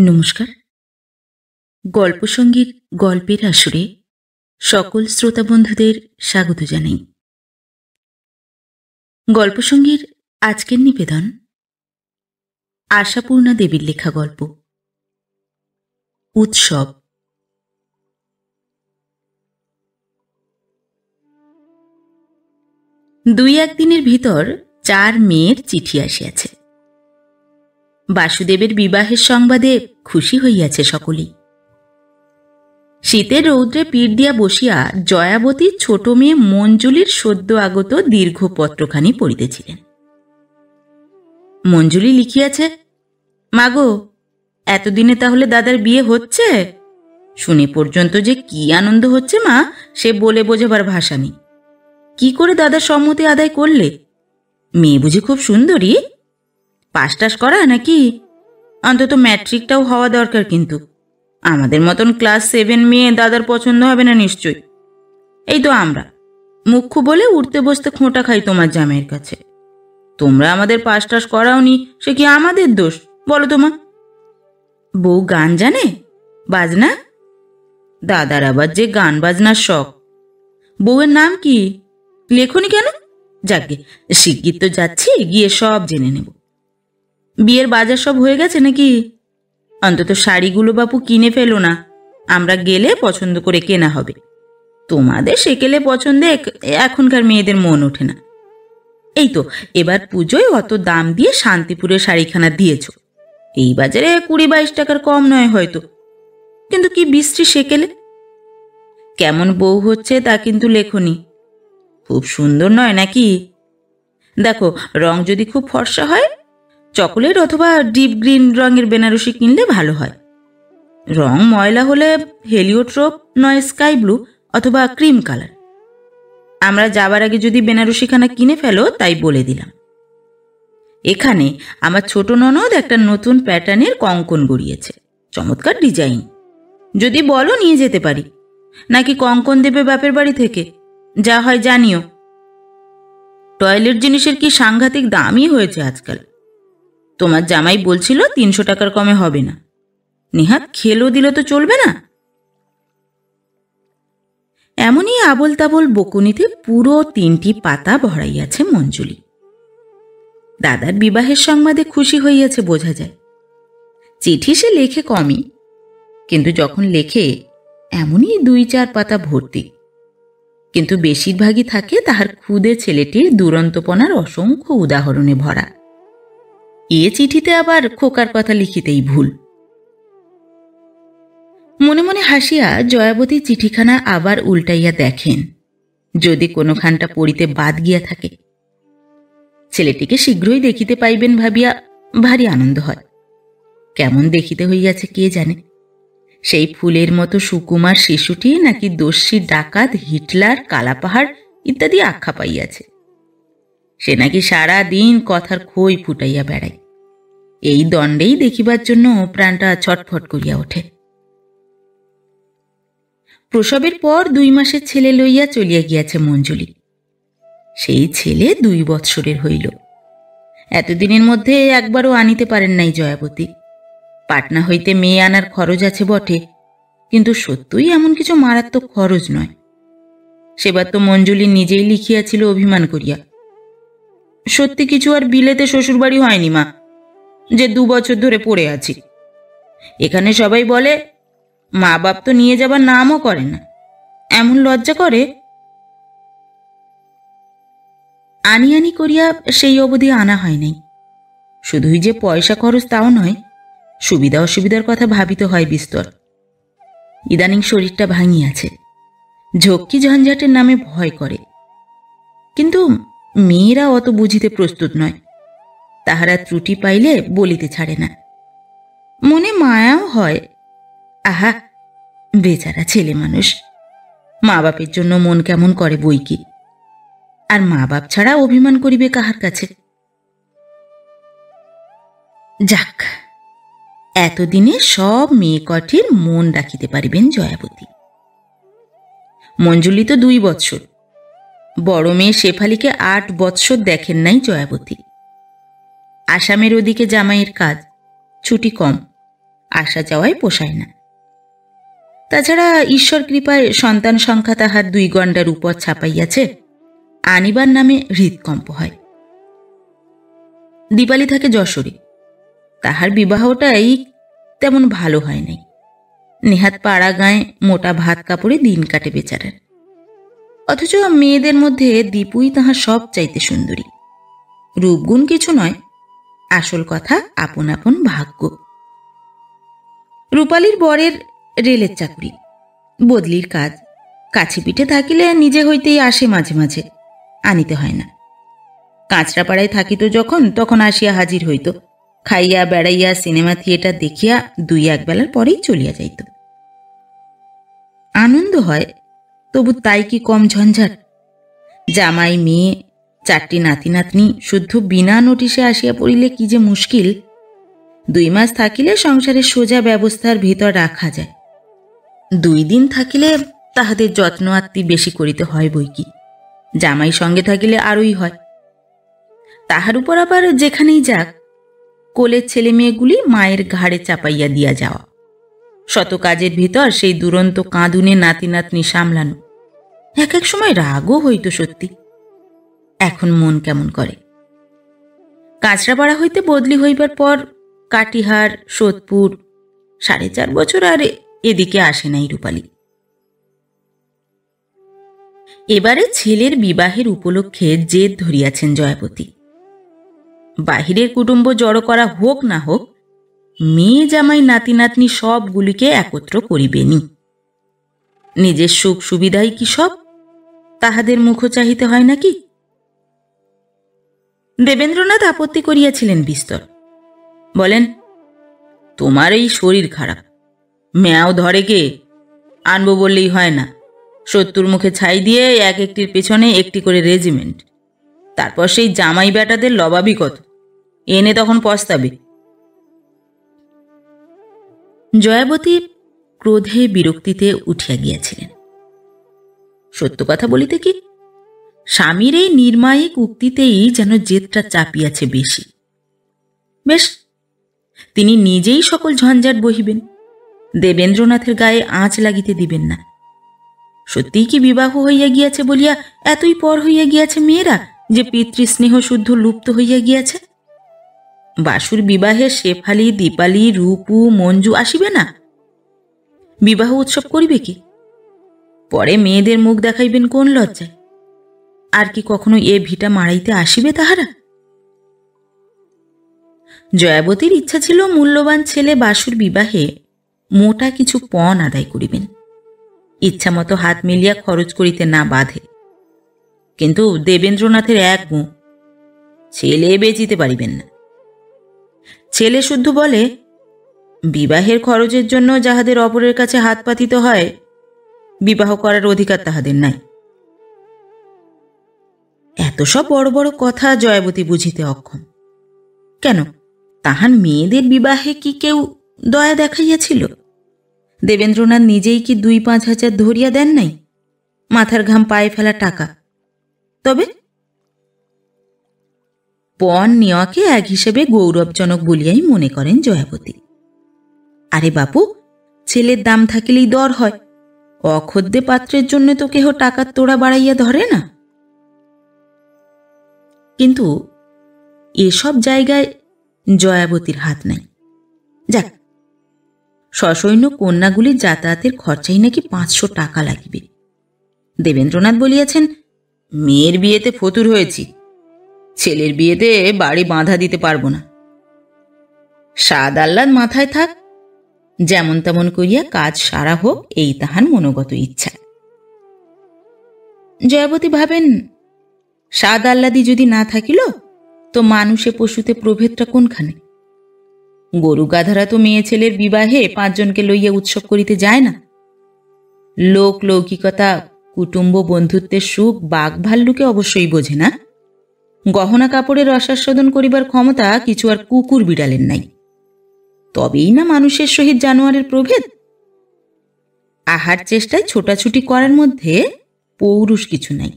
নমস্কার। গল্প সঙ্গীত গল্পের আসরে সকল শ্রোতা বন্ধুদের স্বাগত জানাই। গল্প সঙ্গীর আজকের নিবেদন আশাপূর্ণা দেবীর লেখা গল্প উৎসব। দুই একদিনের ভিতর 4 মেয়ের চিঠি আসিয়াছে। বাসুদেবের বিবাহের সংবাদে খুশি হইয়াছে সকলেই। শীতের রৌদ্রে পিঠ দিয়া বসিয়া জয়াবতী ছোট মেয়ে মঞ্জুলির সদ্য আগত দীর্ঘ পত্রখানি পড়িতেছিলেন। মঞ্জুলি লিখিয়াছে, মাগো, এতদিনে তাহলে দাদার বিয়ে হচ্ছে? শুনে পর্যন্ত যে কি আনন্দ হচ্ছে মা, সে বলে বোঝাবার ভাষা নেই। কি করে দাদার সম্মতি আদায় করলে? মেয়ে বুঝি খুব সুন্দরী? পাস টাস করা নাকি? অন্তত ম্যাট্রিকটাও হওয়া দরকার। কিন্তু আমাদের মতন ক্লাস 7 মেয়ে দাদার পছন্দ হবে না নিশ্চয়। এই তো আমরা মুখ্য বলে উঠতে বসতে খোঁটা খাই তোমার জামাইয়ের কাছে। তোমরা আমাদের পাস টাস করাওনি, সে কি আমাদের দোষ বলো তো মা? বউ গান জানে, বাজনা? দাদার আবার যে গান বাজনার শখ। বউয়ের নাম কি? লেখনি কেন? যাকে শিগগির তো যাচ্ছি, গিয়ে সব জেনে নেব। বিয়ের বাজার সব হয়ে গেছে নাকি? অন্তত শাড়িগুলো বাপু কিনে ফেলো না, আমরা গেলে পছন্দ করে কেনা হবে। তোমাদের সেকেলে পছন্দে এখনকার মেয়েদের মন ওঠে না। এই তো এবার পুজোয় অত দাম দিয়ে শান্তিপুরের শাড়িখানা দিয়েছ, এই বাজারে 20-22 টাকার কম নয় হয়তো, কিন্তু কি বিশ্রী সেকেলে। কেমন বউ হচ্ছে তা কিন্তু লেখনি। খুব সুন্দর নয় নাকি? দেখো, রং যদি খুব ফর্সা হয়, চকোলেট অথবা ডিপ গ্রিন রঙের বেনারসি কিনলে ভালো হয়। রং ময়লা হলে হেলিওট্রোপ নয় স্কাই ব্লু অথবা ক্রিম কালার। আমরা যাবার আগে যদি বেনারসিখানা কিনে ফেলো, তাই বলে দিলাম। এখানে আমার ছোট ননদ একটা নতুন প্যাটার্নের কঙ্কন গড়িয়েছে, চমৎকার ডিজাইন। যদি বলো নিয়ে যেতে পারি, নাকি কঙ্কন দেবে বাপের বাড়ি থেকে? যা হয় জানিও। টয়লেট জিনিসের কি সাংঘাতিক দামই হয়েছে আজকাল। তোমার জামাই বলছিল 300 টাকার কমে হবে না। নেহাত খেলো দিলে তো চলবে না। এমনই আবল তাবল বকুনিতে পুরো 3টি পাতা ভরাইয়াছে মঞ্জুলি। দাদার বিবাহের সংবাদে খুশি হইয়াছে বোঝা যায়। চিঠি সে লেখে কমই, কিন্তু যখন লেখে এমনই 2-4 পাতা ভর্তি। কিন্তু বেশিরভাগই থাকে তাহার ক্ষুদে ছেলেটির দুরন্তপনার অসংখ্য উদাহরণে ভরা। এ চিঠিতে আবার খোকার কথা লিখিতেই ভুল। মনে মনে হাসিয়া জয়াবতী চিঠিখানা আবার উল্টাইয়া দেখেন, যদি কোনোখানটা পড়িতে বাদ গিয়া থাকে। ছেলেটিকে শীঘ্রই দেখিতে পাইবেন ভাবিয়া ভারী আনন্দ হয়। কেমন দেখিতে হইয়াছে কে জানে। সেই ফুলের মতো সুকুমার শিশুটি নাকি দস্যি ডাকাত, হিটলার, কালাপাহাড় ইত্যাদি আখ্যা পাইয়াছে। সে নাকি সারা দিন কথার খই ফুটাইয়া বেড়ায়। এই দণ্ডেই দেখিবার জন্য প্রাণটা ছটফট করিয়া ওঠে। প্রসবের পর 2 মাসের ছেলে লইয়া চলিয়া গিয়াছে মঞ্জুলি। সেই ছেলে 2 বৎসরের হইল। এতদিনের মধ্যে একবারও আনিতে পারেন নাই জয়াবতী। পাটনা হইতে মেয়ে আনার খরচ আছে বটে, কিন্তু সত্যই এমন কিছু মারাত্মক খরচ নয়। সেবার তো মঞ্জুলি নিজেই লিখিয়াছিল অভিমান করিয়া, সত্যি কিছু আর বিলেতে শ্বশুরবাড়ি হয়নি মা, যে 2 বছর ধরে পড়ে আছি। এখানে সবাই বলে, মা বাপ তো নিয়ে যাবার নামও করে না, এমন লজ্জা করে। আনি আনি করিয়া সেই অবধি আনা হয় নাই। শুধুই যে পয়সা খরচ তাও নয়, সুবিধা অসুবিধার কথা ভাবিতে হয় বিস্তর। ইদানিং শরীরটা ভাঙিয়াছে, ঝক্কি ঝঞ্ঝাটের নামে ভয় করে। কিন্তু মেয়েরা অত বুঝিতে প্রস্তুত নয়। তাহারা ত্রুটি পাইলে বলিতে ছাড়ে না। মনে মায়াও হয়, আহা বেচারা ছেলে মানুষ, মা বাপের জন্য মন কেমন করে বই কি। আর মা বাপ ছাড়া অভিমান করিবে কাহার কাছে? যাক, এতদিনে সব মেয়ে কঠির মন রাখিতে পারিবেন জয়াবতী। মঞ্জুলি তো 2 বৎসর, বড় মেয়ে শেফালিকে 8 বৎসর দেখেন নাই জয়াবতী। আসামের ওদিকে জামাইয়ের কাজ, ছুটি কম, আসা যাওয়ায় পোষায় না। তাছাড়া ঈশ্বর কৃপায় সন্তান সংখ্যা তাহার 2 গণ্ডার উপর ছাপাইয়াছে, আনিবার নামে হৃদকম্প হয়। দীপালি থাকে যশোরে, তাহার বিবাহটাই তেমন ভালো হয় নাই। নেহাত পাড়া গায়ে মোটা ভাত কাপড়ে দিন কাটে বেচারার। অথচ মেয়েদের মধ্যে দীপুই তাহার সব চাইতে সুন্দরী। রূপগুণ কিছু নয়, আসল কথা আপন আপন ভাগ্য। রূপালীর বরের রেলের চাকরি, বদলির কাজ, কাছে পিঠে থাকিলে নিজে হইতেই আসে, মাঝে মাঝে আনিতে হয় না। কাঁচরাপাড়ায় থাকিত যখন, তখন আসিয়া হাজির হইত, খাইয়া বেড়াইয়া সিনেমা থিয়েটার দেখিয়া 2-1 বেলার পরেই চলিয়া যাইত। আনন্দ হয়, তবু তাই কি কম ঝঞ্ঝাট? জামাই, মেয়ে, 4টি নাতি নাতনি শুদ্ধ বিনা নোটিশে আসিয়া পড়িলে কি যে মুশকিল। 2 মাস থাকিলে সংসারের সোজা ব্যবস্থার ভিতর রাখা যায়। 2 দিন থাকিলে তাহাদের যত্ন আত্মি বেশি করিতে হয় বই কি, জামাই সঙ্গে থাকিলে আরই হয়। তাহার উপর আবার যেখানেই যাক, কোলের ছেলে মেয়েগুলি মায়ের ঘাড়ে চাপাইয়া দিয়া যাওয়া, শত কাজের ভিতর সেই দুরন্ত কাঁদুনে নাতি নাতনি সামলানো, এক এক সময় রাগও হইত সত্যি। এখন মন কেমন করে। কাঁচরাপাড়া হইতে বদলি হইবার পর কাটিহার, সোদপুর, 4.5 বছর আর এদিকে আসে নাই রূপালী। এবারে ছেলের বিবাহের উপলক্ষে জেদ ধরিয়াছেন জয়াবতী। বাহিরের কুটুম্ব জড়ো করা হোক না হোক, মেয়ে জামাই নাতি নাতনি সবগুলিকে একত্র করিবেনি। নিজের সুখ সুবিধাই কি সব তাহাদের মুখ চাহিতে হয় নাকি? দেবেন্দ্রনাথ আপত্তি করিয়াছিলেন বিস্তর। বলেন, তোমার এই শরীর খারাপ, ম্যাও ধরে কে? আনবো বললেই হয় না। 70 মুখে ছাই দিয়ে 1-1টির পেছনে 1টি করে রেজিমেন্ট, তারপর সেই জামাই বেটাদের লবাবি কত, এনে তখন পস্তাবে। জয়াবতী ক্রোধে বিরক্তিতে উঠিয়া গিয়াছিলেন। সত্য কথা বলিতে কি, স্বামীর এই নির্মায়িক উক্তিতেই যেন জেদটা চাপিয়াছে বেশি। বেশ, তিনি নিজেই সকল ঝঞ্ঝাট বহিবেন, দেবেন্দ্রনাথের গায়ে আঁচ লাগিতে দিবেন না। সত্যিই কি বিবাহ হইয়া গিয়াছে বলিয়া এতই পর হইয়া গিয়াছে মেয়েরা, যে পিতৃস্নেহ শুদ্ধ লুপ্ত হইয়া গিয়াছে? বাসুর বিবাহে শেফালি, দীপালি, রূপু, মঞ্জু আসিবে না? বিবাহ উৎসব করিবে কি? পরে মেয়েদের মুখ দেখাইবেন কোন লজ্জায়? আর কি কখনো এ ভিটা মারাইতে আসিবে তাহারা? জয়াবতীর ইচ্ছা ছিল মূল্যবান ছেলে বাসুর বিবাহে মোটা কিছু পণ আদায় করিবেন, ইচ্ছা মতো হাত মিলিয়া খরচ করিতে না বাধে। কিন্তু দেবেন্দ্রনাথের এক গুণ, ছেলে বেচিতে পারিবেন না। ছেলে শুদ্ধ বলে, বিবাহের খরচের জন্য যাহাদের অপরের কাছে হাত পাতিতে হয়, বিবাহ করার অধিকার তাহাদের নাই। এত সব বড় বড় কথা জয়াবতী বুঝিতে অক্ষম। কেন, তাহার মেয়েদের বিবাহে কি কেউ দয়া দেখাইয়াছিল? দেবেন্দ্রনাথ নিজেই কি 2-5 হাজার ধরিয়া দেন নাই? মাথার ঘাম পায়ে ফেলা টাকা। তবে পণ নেওয়াকে এক হিসেবে গৌরবজনক বলিয়াই মনে করেন জয়াবতী। আরে বাপু, ছেলের দাম থাকিলেই দর হয়, অখদ্দে পাত্রের জন্য তো কেহ টাকার তোড়া বাড়াইয়া ধরে না। কিন্তু এসব জায়গায় জয়াবতীর হাত নাই। যাক, সসৈন্য কন্যাগুলির যাতায়াতের খরচাই নাকি 500 টাকা লাগিবে। দেবেন্দ্রনাথ বলিয়াছেন, মেয়ের বিয়েতে ফতুর হয়েছি, ছেলের বিয়েতে বাড়ি বাঁধা দিতে পারব না। সাদ আহ্লাদ মাথায় থাক, যেমন তেমন করিয়া কাজ সারা হোক, এই তাহার মনোগত ইচ্ছা। জয়াবতী ভাবেন, সাদ আহ্লাদি যদি না থাকিল, তো মানুষে পশুতে প্রভেদটা কোনখানে? গরু গাধারা তো মেয়ে ছেলের বিবাহে 5 জনকে লইয়া উৎসব করিতে যায় না। লোক লৌকিকতা, কুটুম্ব বন্ধুত্বের সুখ বাঘ ভাল্লুকে অবশ্যই বোঝে না। গহনা কাপড়ের রসাস্বাদন করিবার ক্ষমতা কিছু আর কুকুর বিড়ালের নাই। তবেই না মানুষের সহিত জানোয়ারের প্রভেদ। আহার চেষ্টায় ছোটাছুটি করার মধ্যে পৌরুষ কিছু নাই,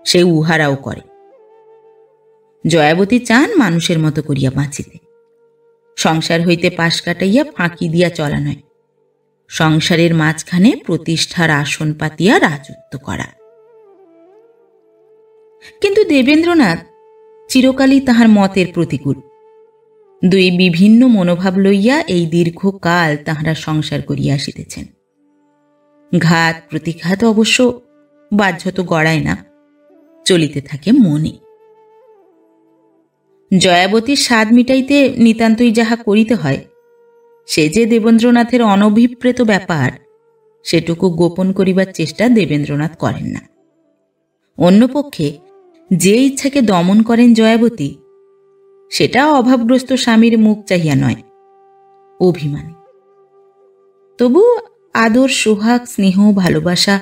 সে উহারাও করে। জয়াবতী চান মানুষের মতো করিয়া বাঁচিতে। সংসার হইতে পাশ কাটাইয়া ফাঁকি দিয়া চলা নয়, সংসারের মাঝখানে প্রতিষ্ঠার আসন পাতিয়া রাজত্ব করা। কিন্তু দেবেন্দ্রনাথ চিরকালই তাহার মতের প্রতিকূল। দুই বিভিন্ন মনোভাব লইয়া এই দীর্ঘকাল তাহারা সংসার করিয়া আসিতেছেন। ঘাত প্রতিঘাত অবশ্য বাহ্যত গড়ায় না, চলিতে থাকে মনে। জয়াবতীর স্বাদ মিটাইতে নিতান্তই যাহা করিতে হয়, সে যে দেবেন্দ্রনাথের অনভিপ্রেত ব্যাপার, সেটুকু গোপন করিবার চেষ্টা দেবেন্দ্রনাথ করেন না। অন্যপক্ষে যে ইচ্ছাকে দমন করেন জয়াবতী, সেটা অভাবগ্রস্ত স্বামীর মুখ চাহিয়া নয়, অভিমানী। তবু আদর, সোহাগ, স্নেহ, ভালোবাসা,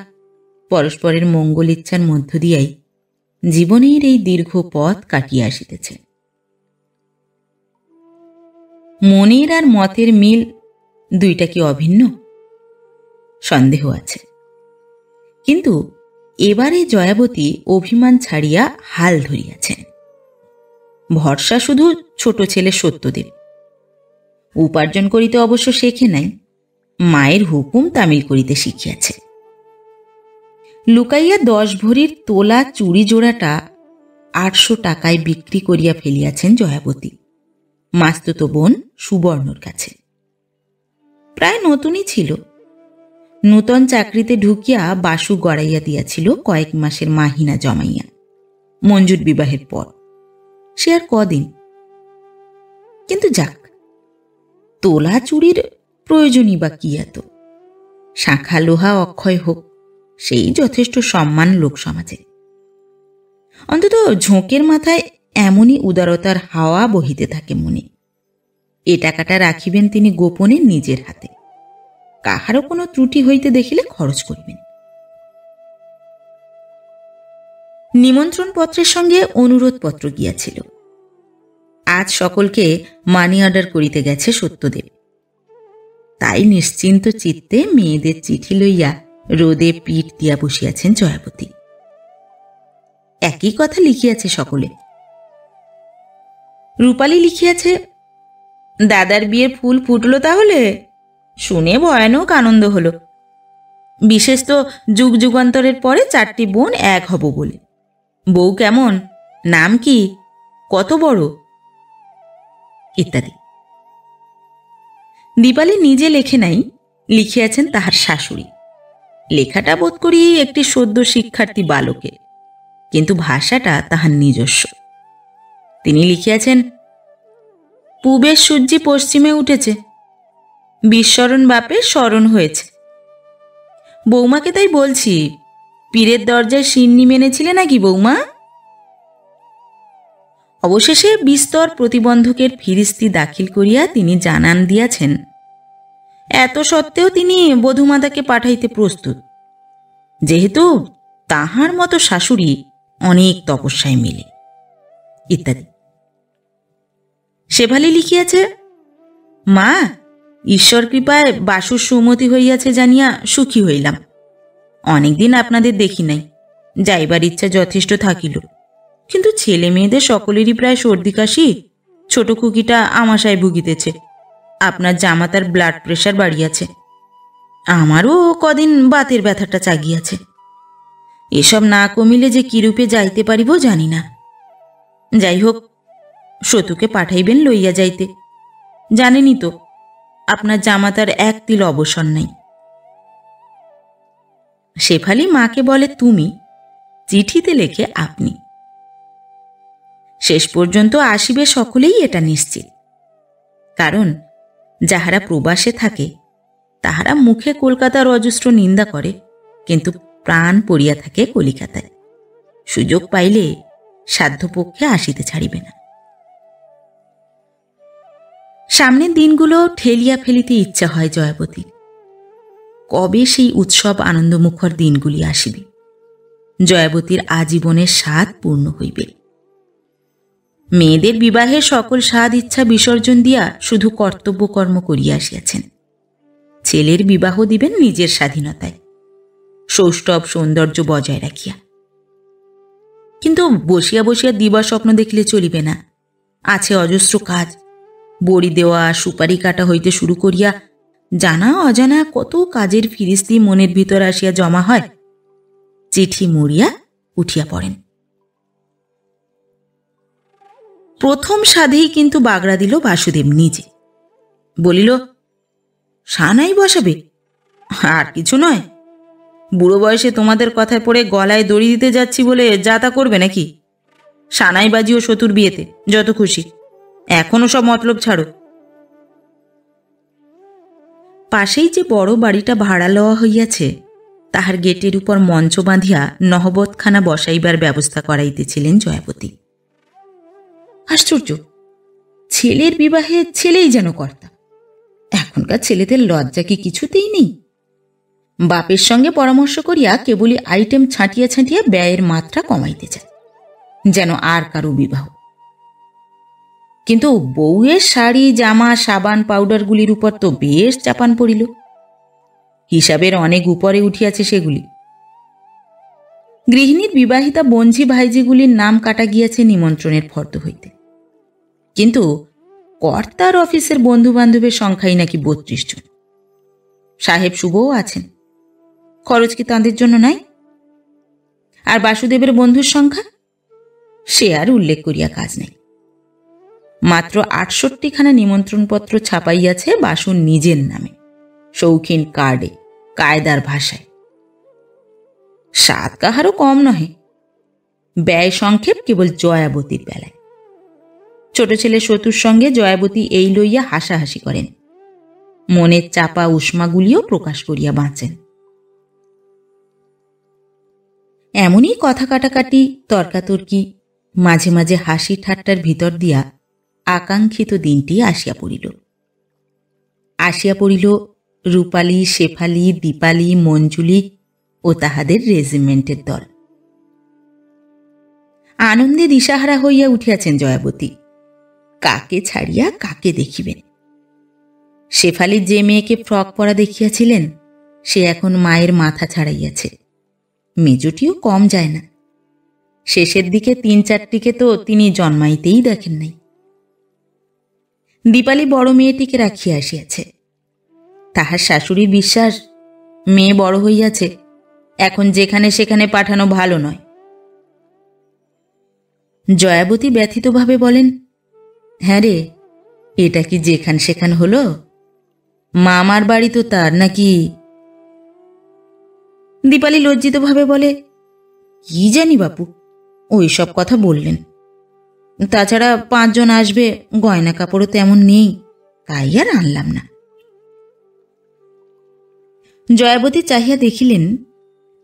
পরস্পরের মঙ্গল ইচ্ছার মধ্য দিয়াই জীবনের এই দীর্ঘ পথ কাটিয়া আসিতেছে। মনের আর মতের মিল দুইটা কি অভিন্ন? সন্দেহ আছে। কিন্তু এবারে জয়াবতী অভিমান ছাড়িয়া হাল ধরিয়াছেন। ভরসা শুধু ছোট ছেলে সত্যদেব। উপার্জন করিতে অবশ্য শেখে নাই, মায়ের হুকুম তামিল করিতে শিখিয়াছে। লুকাইয়া 10 ভরির তোলা চুড়ি জোড়াটা 800 টাকায় বিক্রি করিয়া ফেলিয়াছেন জয়াবতী মাস্তুতো বোন সুবর্ণর কাছে। প্রায় নতুনই ছিল। নূতন চাকরিতে ঢুকিয়া বাসু গড়াইয়া দিয়াছিল কয়েক মাসের মাহিনা জমাইয়া, মঞ্জুর বিবাহের পর। সে আর কদিন। কিন্তু যাক, তোলা চুড়ির প্রয়োজনই বা কি এত? শাঁখা লোহা অক্ষয় হোক, সেই যথেষ্ট সম্মান লোক সমাজে। অন্তত ঝোঁকের মাথায় এমনই উদারতার হাওয়া বহিতে থাকে মনে। এ টাকাটা রাখিবেন তিনি গোপনে নিজের হাতে, কাহারও কোনো ত্রুটি হইতে দেখিলে খরচ করিবেন। নিমন্ত্রণ পত্রের সঙ্গে অনুরোধ পত্র গিয়াছিল। আজ সকলকে মানি অর্ডার করিতে গেছে সত্যদেব। তাই নিশ্চিন্ত চিত্তে মেয়েদের চিঠি লইয়া রোদে পিঠ দিয়া বসিয়াছেন জয়াবতী। একই কথা লিখিয়াছে সকলে। রূপালী লিখিয়াছে, দাদার বিয়ের ফুল ফুটল তাহলে? শুনে ভয়ানক আনন্দ হল। বিশেষ তো যুগ যুগান্তরের পরে 4টি বোন এক হব বলে। বউ কেমন? নাম কি? কত বড়? ইত্যাদি। দীপালি নিজে লেখে নাই, লিখিয়াছেন তাহার শাশুড়ি। লেখাটা বোধ করি একটি সদ্য শিক্ষার্থী বালকে, কিন্তু ভাষাটা তাহার নিজস্ব। তিনি লিখিয়াছেন, পূবের সূর্যি পশ্চিমে উঠেছে, বিস্মরণ বাপের স্মরণ হয়েছে। বৌমাকে তাই বলছি, পীরের দরজায় সিন্নি মেনেছিলে নাকি বৌমা? অবশেষে বিস্তর প্রতিবন্ধকের ফিরিস্তি দাখিল করিয়া তিনি জানান দিয়াছেন, এত সত্ত্বেও তিনি বধূমাতাকে পাঠাইতে প্রস্তুত, যেহেতু তাহার মতো শাশুড়ি অনেক তপস্যায় মিলে, ইত্যাদি। শেফালি লিখিয়াছে, মা, ঈশ্বর কৃপায় বাসুর সুমতি হইয়াছে জানিয়া সুখী হইলাম। অনেকদিন আপনাদের দেখি নাই, যাইবার ইচ্ছা যথেষ্ট থাকিল, কিন্তু ছেলে মেয়েদের সকলেরই প্রায় সর্দি কাশি। ছোট খুকিটা আমাশায় ভুগিতেছে। আপনার জামাতার ব্লাড প্রেশার বাড়িয়াছে, আমারও কদিন বাতের ব্যথাটা চাগিয়াছে। এসব না কমিলে যে কিরূপে যাইতে পারিব জানি না। যাই হোক, সতুকে পাঠাইবেন লইয়া যাইতে। জানেনই তো আপনার জামাতার এক তিল অবসর নাই। শেফালি মাকে বলে তুমি, চিঠিতে লেখে আপনি। শেষ পর্যন্ত আসিবে সকলেই, এটা নিশ্চিত। কারণ যাহারা প্রবাসে থাকে তাহারা মুখে কলকাতার অজস্র নিন্দা করে, কিন্তু প্রাণ পড়িয়া থাকে কলিকাতায়। সুযোগ পাইলে সাধ্যপক্ষে আসিতে ছাড়িবে না। সামনের দিনগুলো ঠেলিয়া ফেলিতে ইচ্ছা হয় জয়াবতী। কবে সেই উৎসব আনন্দমুখর দিনগুলি আসিবে? জয়াবতীর আজীবনের স্বাদ পূর্ণ হইবে। মেয়েদের বিবাহে সকল স্বাদ ইচ্ছা বিসর্জন দিয়া শুধু কর্তব্য কর্ম করিয়া আসিয়াছেন। ছেলের বিবাহ দিবেন নিজের স্বাধীনতায়, সৌষ্ঠব সৌন্দর্য বজায় রাখিয়া। কিন্তু বসিয়া বসিয়া দিবা স্বপ্ন দেখিলে চলিবে না, আছে অজস্র কাজ। বড়ি দেওয়া, সুপারি কাটা হইতে শুরু করিয়া জানা অজানা কত কাজের ফিরিস্তি মনের ভিতর আসিয়া জমা হয়। চিঠি মুড়িয়া উঠিয়া পড়েন। প্রথম সাধেই কিন্তু বাগড়া দিল বাসুদেব নিজে। বলিল, সানাই বসাবে? আর কিছু নয়, বুড়ো বয়সে তোমাদের কথায় পড়ে গলায় দড়ি দিতে যাচ্ছি বলে যা তা করবে নাকি? সানাই বাজিও শতুর বিয়েতে, যত খুশি, এখনো সব মতলব ছাড়ো। পাশেই যে বড় বাড়িটা ভাড়া লওয়া হইয়াছে, তাহার গেটের উপর মঞ্চ বাঁধিয়া নহবতখানা বসাইবার ব্যবস্থা করাইতেছিলেন জয়াবতী। আশ্চর্য, ছেলের বিবাহে ছেলেই যেন কর্তা। এখনকার ছেলেদের লজ্জা কি কিছুতেই নেই? বাপের সঙ্গে পরামর্শ করিয়া কেবলই আইটেম ছাঁটিয়া ছাঁটিয়া ব্যয়ের মাত্রা কমাইতে চায়, যেন আর কারো বিবাহ। কিন্তু বউয়ের শাড়ি, জামা, সাবান, পাউডারগুলির উপর তো বেশ চাপান পড়িল। হিসাবের অনেক উপরে উঠিয়াছে সেগুলি। গৃহিণীর বিবাহিতা বঞ্ঝি ভাইজিগুলির নাম কাটা গিয়াছে নিমন্ত্রণের ফর্দ হইতে, কিন্তু কর্তার অফিসের বন্ধু বান্ধবের সংখ্যাই নাকি 32 জন। সাহেব শুভও আছেন, খরচ কি তাঁদের জন্য নাই? আর বাসুদেবের বন্ধুর সংখ্যা সে আর উল্লেখ করিয়া কাজ নাই। মাত্র 68খানা নিমন্ত্রণপত্র ছাপাইয়াছে বাসুর নিজের নামে, শৌখিন কার্ডে, কায়দার ভাষায়। স্বাদ কাহারও কম নহে। ব্যয় সংক্ষেপ কেবল জয়াবতীর বেলায়। ছোট ছেলে শতুর সঙ্গে জয়াবতী এই লইয়া হাসাহাসি করেন, মনের চাপা উষ্মাগুলিও প্রকাশ করিয়া বাঁচেন। এমনই কথা কাটাকাটি, তর্কাতর্কি, মাঝে মাঝে হাসি ঠাট্টার ভিতর দিয়া আকাঙ্ক্ষিত দিনটি আসিয়া পড়িল রূপালী, শেফালি, দীপালি, মঞ্জুলি ও তাহাদের রেজিমেন্টের দল। আনন্দে দিশাহারা হইয়া উঠিয়াছেন জয়াবতী। কাকে ছাড়িয়া কাকে দেখিবেন? শেফালির যে মেয়েকে ফ্রক পরা দেখিয়াছিলেন, সে এখন মায়ের মাথা ছাড়াইয়াছে। মেজটিও কম যায় না। শেষের দিকে 3-4টিকে তো তিনি জন্মাইতেই দেখেন নাই। দীপালি বড় মেয়েটিকে রাখিয়া আসিয়াছে। তাহার শাশুড়ির বিশ্বাস, মেয়ে বড় হইয়াছে, এখন যেখানে সেখানে পাঠানো ভালো নয়। জয়াবতী ব্যথিতভাবে বলেন, হ্যাঁ রে, এটা কি যেখান সেখান হলো? মামার বাড়ি তো তার নাকি? দীপালি লজ্জিতভাবে বলে, কি জানি বাপু, ওই সব কথা বললেন। তাছাড়া 5 জন আসবে, গয়না কাপড়ও তেমন নেই, তাই আর আনলাম না। জয়াবতী চাহিয়া দেখিলেন,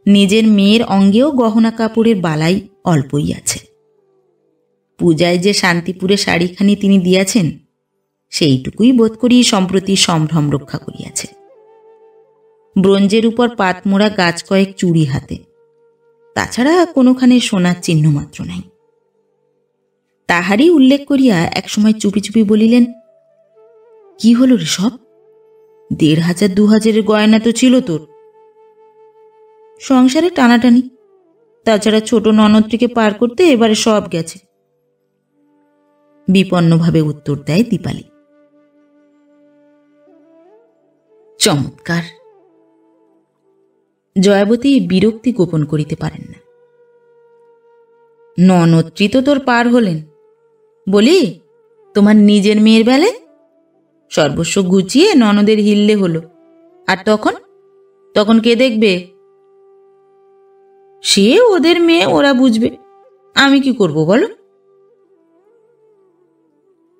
নিজের মেয়ের অঙ্গেও গহনা কাপড়ের বালাই অল্পই আছে। পূজায় যে শান্তিপুরে শাড়িখানি তিনি দিয়াছেন, সেইটুকুই বোধ করি সম্প্রতি সম্ভ্রম রক্ষা করিয়াছে। ব্রোঞ্জের উপর পাতমোড়া গাছ কয়েক চুড়ি হাতে, তাছাড়া কোনোখানে সোনার চিহ্ন মাত্র নাই। তাহারই উল্লেখ করিয়া একসময় চুপি চুপি বলিলেন, কি হলো রে সব? 1500-2000 গয়না তো ছিল তোর। সংসারে টানাটানি, তাছাড়া ছোট ননদটিকে পার করতে এবারে সব গেছে, বিপন্নভাবে উত্তর দেয় দীপালি। চমৎকার! জয়াবতী বিরক্তি গোপন করিতে পারেন না। ননদটি তো তোর পার হলেন, বলি তোমার নিজের মেয়ের বেলায় সর্বস্ব গুছিয়ে ননদের হিললে হলো, আর তখন কে দেখবে? সে ওদের মেয়ে, ওরা বুঝবে, আমি কি করব বলো?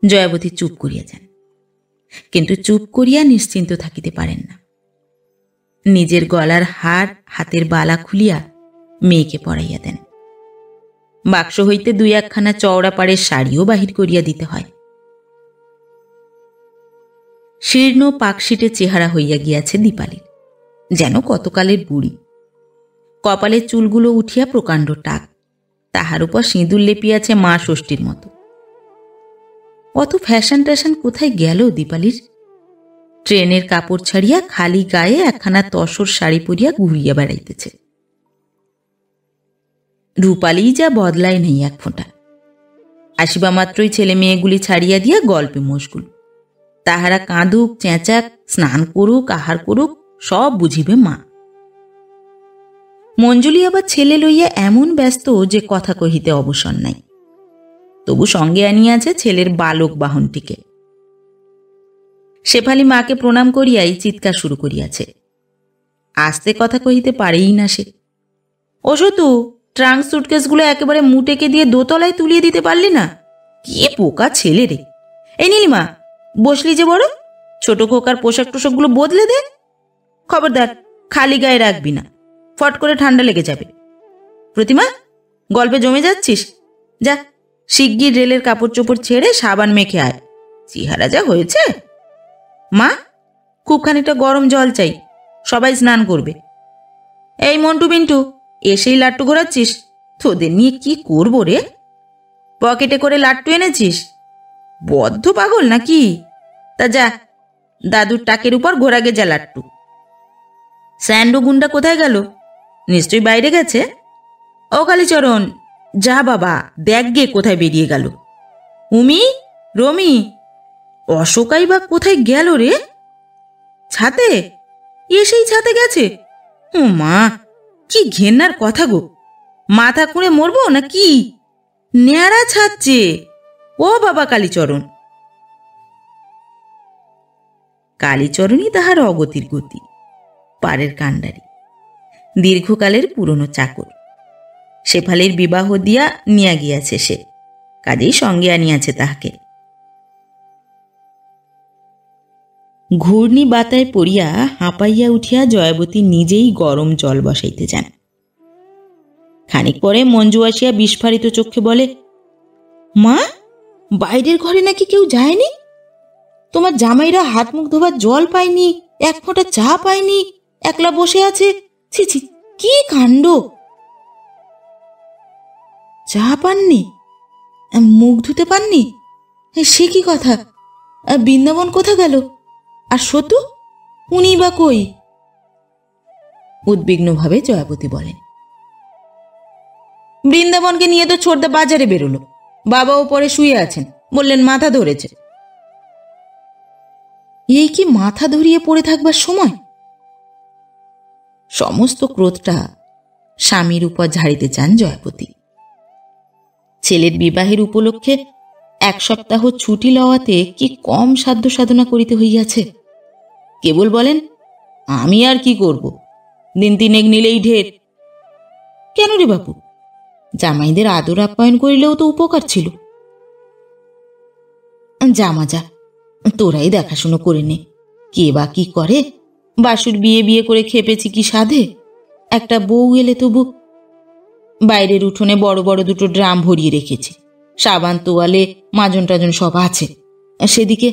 জয়াবতী চুপ করিয়া যান, কিন্তু চুপ করিয়া নিশ্চিন্ত থাকিতে পারেন না। নিজের গলার হার, হাতের বালা খুলিয়া মেয়েকে পরাইয়া দেন। বাক্স হইতে 2-1খানা চওড়া পাড়ের শাড়িও বাহির করিয়া দিতে হয়। শীর্ণ পাকশিটে চেহারা হইয়া গিয়াছে দীপালির, যেন কতকালের বুড়ি। কপালের চুলগুলো উঠিয়া প্রকাণ্ড টাক, তাহার উপর সিঁদুর লেপিয়াছে মা ষষ্ঠীর মতো। অত ফ্যাশন ট্যাশন কোথায় গেল দীপালির? ট্রেনের কাপড় ছাড়িয়া খালি গায়ে একখানা তসর শাড়ি পরিয়া ঘুরিয়া বেড়াইতেছে। রূপালী যা বদলায় নেই এক ফোঁটা। আসিবা মাত্রই ছেলে মেয়েগুলি ছাড়িয়া দিয়া গল্পে মশগুল। তাহারা কাঁদুক চেঁচাক, স্নান করুক, আহার করুক, সব বুঝিবে মা। মঞ্জুলি আবার ছেলে লইয়া এমন ব্যস্ত যে কথা কহিতে অবসর নাই। তবু সঙ্গে আনিয়াছে ছেলের বালক বাহনটিকে। শেফালি মাকে প্রণাম করিয়াই চিৎকার শুরু করিয়াছে। আস্তে কথা কহিতে পারেই না সে। ও সতু, ট্রাঙ্ক সুটকেসগুলো একেবারে মুটেকে দিয়ে দোতলায় তুলিয়ে দিতে পারলি না? কে পোকা ছেলে রে! এই নীলিমা, বসলি যে বড়, ছোট খোকার পোশাক টোশাকগুলো বদলে দে। খবরদার, খালি গায়ে রাখবি না, ফট করে ঠান্ডা লেগে যাবে। প্রতিমা, গল্পে জমে যাচ্ছিস? যা, শিগগির রেলের কাপড় চোপড় ছেড়ে সাবান মেখে আয়। চেহারা যা হয়েছে! মা, খুব খানিকটা গরম জল চাই, সবাই স্নান করবে। এই মন্টু বিন্টু, এসেই লাট্টু ঘোরাচ্ছিস? তোদের নিয়ে কি করবো রে? পকেটে করে লাট্টু এনেছিস? বদ্ধ পাগল নাকি? তা যা, দাদুর টাকের উপর ঘোরাগে যা লাট্টু। স্যান্ডো গুন্ডা কোথায় গেল? নিশ্চয়ই বাইরে গেছে। ও কালীচরণ, যা বাবা, দেখ গে কোথায় বেরিয়ে গেল। উমি, রমি, অশোকাই বা কোথায় গেল রে? ছাতে? এসেই ছাতে গেছে? ও মা, কি ঘেন্নার কথা গো! মাথা খুঁড়ে মরবো না কি? ন্যাড়া ছাড়ছে। ও বাবা কালীচরণ! কালীচরণই তাহার অগতির গতি, পাড়ের কাণ্ডারি, দীর্ঘকালের পুরনো চাকর। শেফালির বিবাহ দিয়া নিয়া গিয়াছে সে, কাজেই সঙ্গে আনিয়াছে তাহাকে। ঘূর্ণি বাতায় পড়িয়া হাঁপাইয়া উঠিয়া জয়াবতী নিজেই গরম জল বসাইতে যান। খানিক পরে মঞ্জু আসিয়া বিস্ফারিত চক্ষে বলে, মা, বাইরের ঘরে নাকি কেউ যায়নি? তোমার জামাইরা হাত মুখ ধোবার জল পায়নি, এক ফোঁটা চা পায়নি, একলা বসে আছে। ছি ছি, কি কাণ্ড! চা পাননি? মুখ ধুতে পাননি? সে কি কথা? বৃন্দাবন কোথা গেল? আর সতু, উনি বা কই? উদ্বিগ্নভাবে জয়াবতী বলেন, বৃন্দাবনকে নিয়ে তো ছোটদা বাজারে বেরোলো, বাবা ওপরে শুয়ে আছেন, বললেন মাথা ধরেছে। এই কি মাথা ধরিয়ে পড়ে থাকবার সময়? সমস্ত ক্রোধটা স্বামীর উপর ঝাড়িতে চান জয়াবতী। ছেলের বিবাহের উপলক্ষে 1 সপ্তাহ ছুটি লওয়াতে কি কম সাধ্য সাধনা করিতে হইয়াছে। কেবল বলেন, আমি আর কি করব, দিন 3 নিলেই ঢের। কেন রে বাপু, জামাইদের আদর আপ্যায়ন করিলেও তো উপকার ছিল। জামা যা, তোরাই দেখাশুনো করে নে, কে বা কি করে। বাসুর বিয়ে করে খেপেছি কি সাধে, একটা বউ এলে তবু। বাইরের উঠোনে বড় বড় 2 ড্রাম ভরিয়ে রেখেছি, সাবান তোয়ালে মাজন টাজন সব আছে। সেদিকে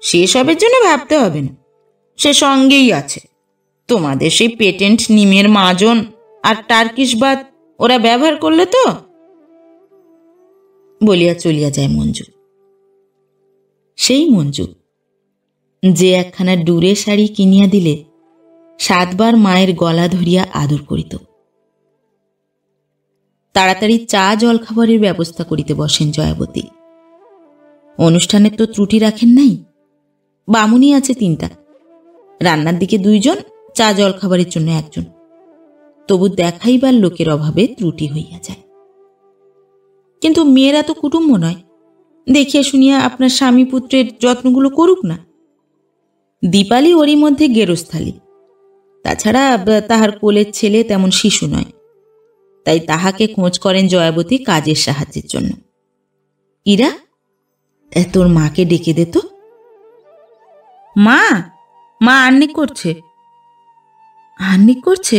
সেসবের জন্য ভাবতে হবে না, সে সঙ্গেই আছে। তোমাদের সেই পেটেন্ট নিমের মাজন আর টার্কিশ বাদ ওরা ব্যবহার করলে তো, বলিয়া চলিয়া যায় মঞ্জু। সেই মঞ্জু যে একখানা ডুরে শাড়ি কিনিয়া দিলে 7 বার মায়ের গলা ধরিয়া আদর করিত। তাড়াতাড়ি চা জল খাবারের ব্যবস্থা করিতে বসেন জয়াবতী। অনুষ্ঠানের তো ত্রুটি রাখেন নাই। বামুনি আছে 3টা, রান্নার দিকে 2 জন, চা জল খাবারের জন্য 1 জন। তবু দেখাইবার লোকের অভাবে ত্রুটি হইয়া যায়। কিন্তু মেয়েরা তো কুটুম্ব নয়, দেখিয়া শুনিয়া আপনার স্বামী পুত্রের যত্নগুলো করুক না। দীপালি ওরই মধ্যে গেরস্থালি, তাছাড়া তাহার কোলের ছেলে তেমন শিশু নয়, তাই তাহাকে খোঁজ করেন জয়াবতী কাজের সাহায্যের জন্য। ইরা, তোর মাকে ডেকে দে তো। মা, মা আহ্নিক করছে। আহ্নিক করছে?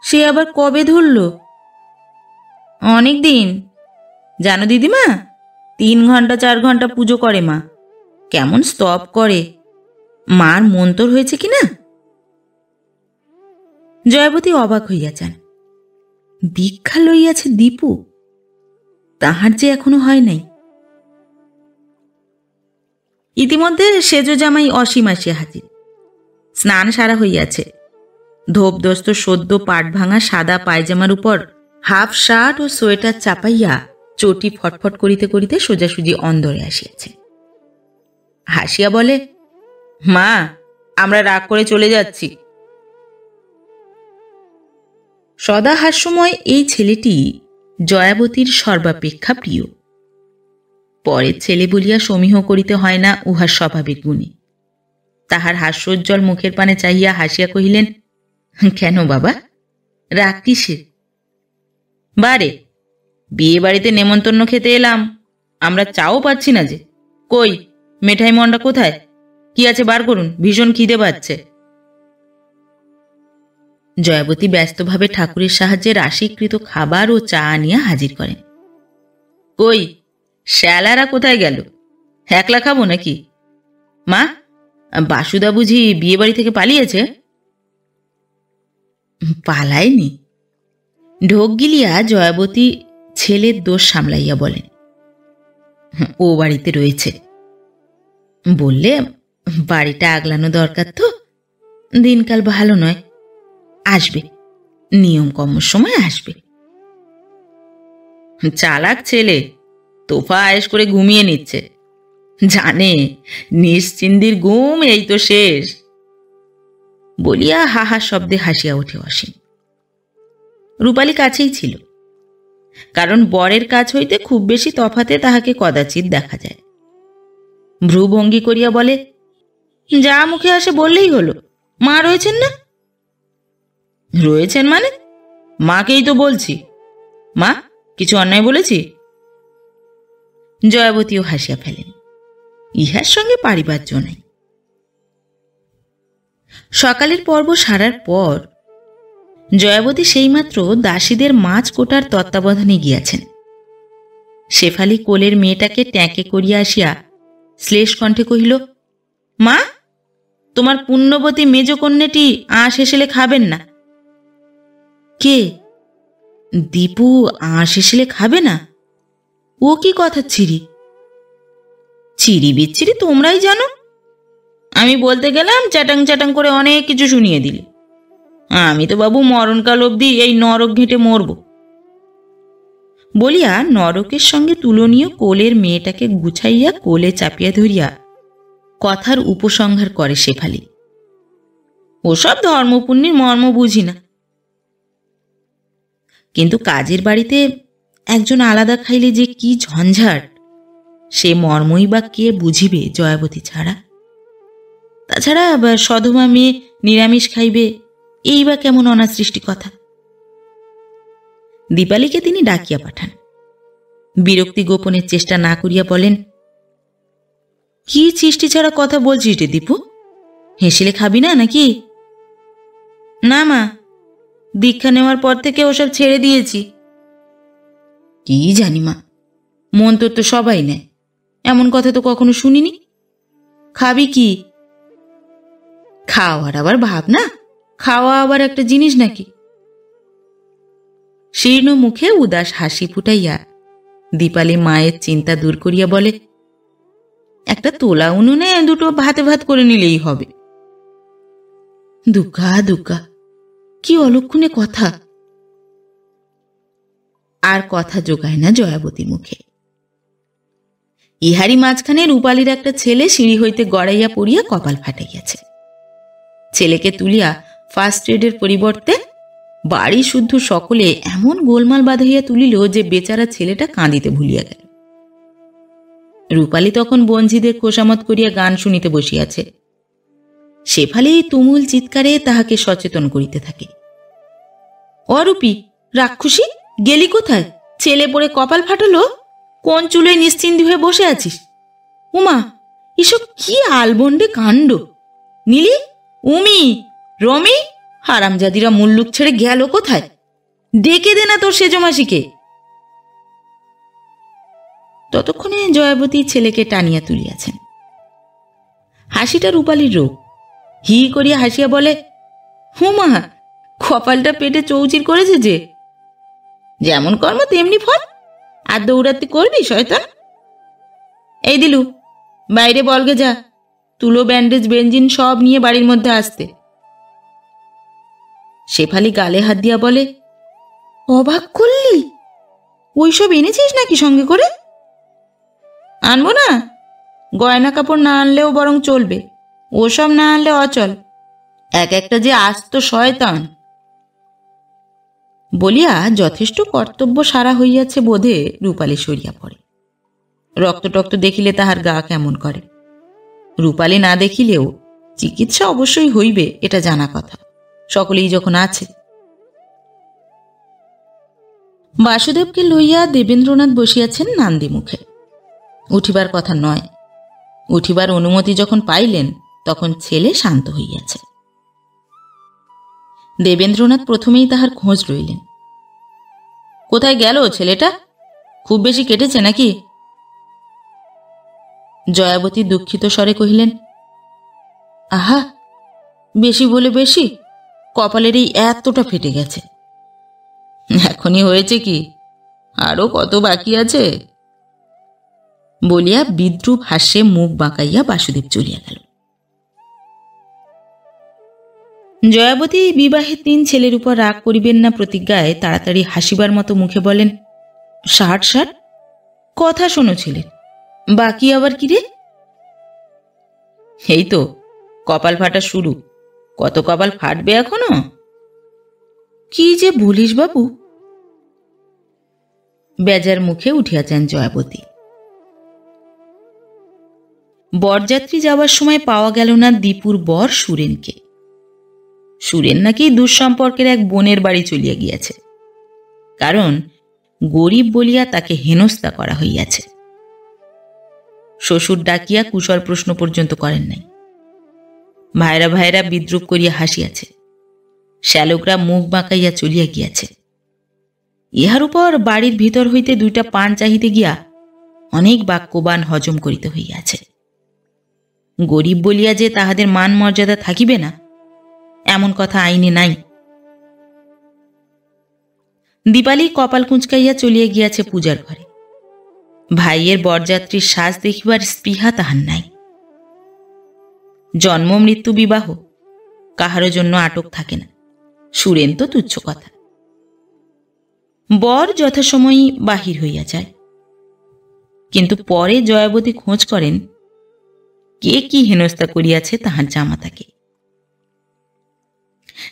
সে আবার কবে ধরল? অনেক দিন। জানো দিদিমা, 3 ঘন্টা 4 ঘন্টা পুজো করে মা। কেমন স্তব করে! মার মন্তর হয়েছে কিনা? জয়াবতী অবাক হইয়া যান। দীক্ষা লইয়াছে দীপু, তাহার যে এখনো হয় নাই। ইতিমধ্যে সেজ জামাই অসীম আসিয়া হাজির। স্নান সারা হইয়াছে। ধোপদস্ত সদ্য পাট ভাঙা সাদা পায়জামার উপর হাফ শার্ট ও সোয়েটার চাপাইয়া চটি ফটফট করিতে করিতে সোজাসুজি অন্দরে আসিয়াছে। হাসিয়া বলে, মা, আমরা রাগ করে চলে যাচ্ছি। সদা হাস্যময় এই ছেলেটি জয়াবতীর সর্বাপেক্ষা প্রিয়। পরের ছেলে বলিয়া সমীহ করিতে হয় না উহার স্বাভাবিক গুণে। তাহার হাস্যোজ্জ্বল মুখের পানে চাহিয়া হাসিয়া কহিলেন, কেন বাবা, রাগ কিসের? বারে, বিয়ে বাড়িতে নেমন্তন্ন খেতে এলাম, আমরা চাও পাচ্ছি না যে। কই মেঠাই মন্ডা কোথায়? কি আছে বার করুন, ভীষণ খিদে পাচ্ছে। জয়াবতী ব্যস্তভাবে ঠাকুরের সাহায্যে রাশিকৃত খাবার ও চা আনিয়া হাজির করেন। কই শ্যালারা কোথায় গেল? একলা খাবো নাকি? মা, বাসুদা বুঝি বিয়ে বাড়ি থেকে পালিয়েছে? পালায়নি। ঢোক গিলিয়া জয়াবতী ছেলের দোষ সামলাইয়া বলেন, ও বাড়িতে রয়েছে। বললে, বাড়িটা আগলানো দরকার তো, দিনকাল ভালো নয়, আসবে, নিয়ম কর্মর সময় আসবে। চালাক ছেলে, তোফা আয়েশ করে ঘুমিয়ে নিচ্ছে, জানে নিশ্চিন্দির ঘুম এই তো শেষ। বলিয়া হাহা শব্দে হাসিয়া ওঠে অসীম। রূপালী কাছেই ছিল, কারণ বরের কাছ হইতে খুব বেশি তফাতে তাহাকে কদাচিৎ দেখা যায়। ভ্রুভঙ্গি করিয়া বলে, যা মুখে আসে বললেই হলো, মা রয়েছেন না? রয়েছেন মানে? মাকেই তো বলছি। মা, কিছু অন্যায় বলেছি? জয়াবতীও হাসিয়া ফেলেন, ইহার সঙ্গে পারিবার্য নাই। সকালের পর্ব সারার পর জয়াবতী সেইমাত্র দাসীদের মাছ কোটার তত্ত্বাবধানে গিয়াছেন। শেফালি কোলের মেয়েটাকে ট্যাঁকে করিয়া আসিয়া শ্লেষ কণ্ঠে কহিল, মা, তোমার পুণ্যবতী মেজ কন্যাটি আঁশ হেসেলে খাবেন না। কে? দীপু আঁশ হেসেলে খাবে না? ও কি কথা ছিরি? চিরি বিচ্ছিরি তোমরাই জানো, আমি বলতে গেলাম চ্যাটাং চ্যাটাং করে অনেক কিছু শুনিয়ে দিলে। আমি তো বাবু মরণকাল অবধি এই নরক ঘেঁটে মরব। বলিয়া নরকের সঙ্গে তুলনীয় কোলের মেয়েটাকে গুছাইয়া কোলে চাপিয়া ধরিয়া কথার উপসংহার করে শেফালি। ওসব ধর্মপুণ্যের মর্ম বুঝি না, কিন্তু কাজের বাড়িতে একজন আলাদা খাইলে যে কি ঝঞ্ঝাট, সে মর্মই বা কে বুঝিবে জয়াবতী ছাড়া? তাছাড়া সধবা মেয়ে নিরামিষ খাইবে, এই বা কেমন অনাসৃষ্টি কথা। দীপালিকে তিনি ডাকিয়া পাঠান। বিরক্তি গোপনের চেষ্টা না করিয়া বলেন, কি সৃষ্টি ছাড়া কথা বলছিস রে দীপু? হেসেলে খাবি না নাকি? না মা, দীক্ষা নেওয়ার পর থেকে ওসব ছেড়ে দিয়েছি। কি জানি মা, মন্তর তো সবাই নেয়, এমন কথা তো কখনো শুনিনি। খাবি কি? খাওয়ার আবার ভাব না, খাওয়া আবার একটা জিনিস নাকি? শীর্ণ মুখে উদাস হাসি ফুটাইয়া দীপালি মায়ের চিন্তা দূর করিয়া বলে, একটা তোলা উনুনে দুটো ভাতে ভাত করে নিলেই হবে। দুগ্গা দুগ্গা, কি অলক্ষণে কথা! আর কথা জোগায় না জয়াবতীর মুখে। ইহারি মাঝখানে রূপালীর একটা ছেলে সিঁড়ি হইতে গড়াইয়া পড়িয়া কপাল ফাটাইয়াছে। ছেলেকে তুলিয়া ফার্স্ট এডের পরিবর্তে বাড়ি শুদ্ধ সকলে এমন গোলমাল বাঁধাইয়া তুলিল যে বেচারা ছেলেটা কাঁদিতে ভুলিয়া গেল। রূপালী তখন বঞ্ঝীদের খোসামত করিয়া গান শুনিতে বসিয়াছে। শেফালি তুমুল চিৎকারে তাহাকে সচেতন করিতে থাকে। অরূপী, রাক্ষসী, গেলি কোথায়? ছেলে পড়ে কপাল ফাটালো, কোন চুলোয় নিশ্চিন্তি হয়ে বসে আছিস? উমা, এসব কি আলবন্ডে কাণ্ড! নীলি, উমি, রমি, হারামজাদিরা মুল্লুক ছেড়ে গেল কোথায়? ডেকে দে না তোর সেজমাসিকে। ততক্ষণে জয়াবতী ছেলেকে টানিয়া তুলিয়াছেন। হাসিটা রূপালীর রোগ। হি করিয়া হাসিয়া বলে, হুমা, কপালটা পেটে চৌচির করেছে যে। যেমন কর্ম তেমনি ফল, আর দৌড়াতে করবি শয়তান। এই দিলু, বাইরে বলগে যা, তুলো, ব্যান্ডেজ, বেঞ্জিন সব নিয়ে বাড়ির মধ্যে আসতে। শেফালি গালে হাত দিয়া বলে, অবাক করলি? ওইসব এনেছিস নাকি সঙ্গে করে? আনবো না, গয়না কাপড় না আনলেও বরং চলবে, ওসব না আনলে অচল। এক একটা যে আস্ত শয়তান। বলিয়া যথেষ্ট কর্তব্য সারা হইয়াছে বোধে রূপালী সরিয়া পড়ে। রক্ত টক্ত দেখিলে তাহার গা কেমন করে। রূপালী না দেখিলেও চিকিৎসা অবশ্যই হইবে, এটা জানা কথা, সকলেই যখন আছে। বাসুদেবকে লইয়া দেবেন্দ্রনাথ বসিয়াছেন নান্দি মুখে। উঠিবার কথা নয়। উঠিবার অনুমতি যখন পাইলেন তখন ছেলে শান্ত হইয়াছে। দেবেন্দ্রনাথ প্রথমেই তাহার খোঁজ লইলেন। কোথায় গেল ছেলেটা? খুব বেশি কেটেছে নাকি? জয়াবতী দুঃখিত স্বরে কহিলেন, আহা, বেশি বলে বেশি, কপালের এই এতটা ফেটে গেছে। এখনই হয়েছে কি, আরো কত বাকি আছে? বলিয়া বিদ্রূপ হাস্যে মুখ বাঁকাইয়া বাসুদেব চলিয়া গেল। জয়াবতী বিবাহের দিন ছেলের উপর রাগ করিবেন না প্রতিজ্ঞায় তাড়াতাড়ি হাসিবার মতো মুখে বলেন, 60 কথা শোনো ছেলের, বাকি আবার কি রে? এই তো কপাল ফাটা শুরু, কত কপাল ফাটবে এখনো। কি যে বলিস বাবু। বেজার মুখে উঠিয়াছেন জয়াবতী। বরযাত্রী যাওয়ার সময় পাওয়া গেল না দীপুর বর সুরেনকে। সুরেন নাকি দুঃসম্পর্কের এক বোনের বাড়ি চলিয়া গিয়াছে, কারণ গরিব বলিয়া তাকে হেনস্থা করা হইয়াছে। শ্বশুর ডাকিয়া কুশল প্রশ্ন পর্যন্ত করেন নাই। ভাইরা ভাইরা বিদ্রুপ করিয়া হাসিয়াছে। শ্যালকরা মুখ বাঁকাইয়া চলিয়া গিয়াছে। ইহার উপর বাড়ির ভিতর হইতে 2টা পান চাহিতে গিয়া অনেক বাক্যবান হজম করিতে হইয়াছে। গরিব বলিয়া যে তাহাদের মান মর্যাদা থাকিবে না, এমন কথা আইনে নাই। দীপালি কপাল কুঁচকাইয়া চলিয়া গিয়াছে পূজার ঘরে। ভাইয়ের বরযাত্রীর সাজ দেখিবার স্পৃহা তাহার নাই। জন্ম মৃত্যু বিবাহ কাহারও জন্য আটক থাকে না, সুরেন তো তুচ্ছ কথা। বর যথাসময়ই বাহির হইয়া যায়, কিন্তু পরে জয়াবতী খোঁজ করেন কে কি হেনস্থা করিয়াছে তাহার জামাতাকে।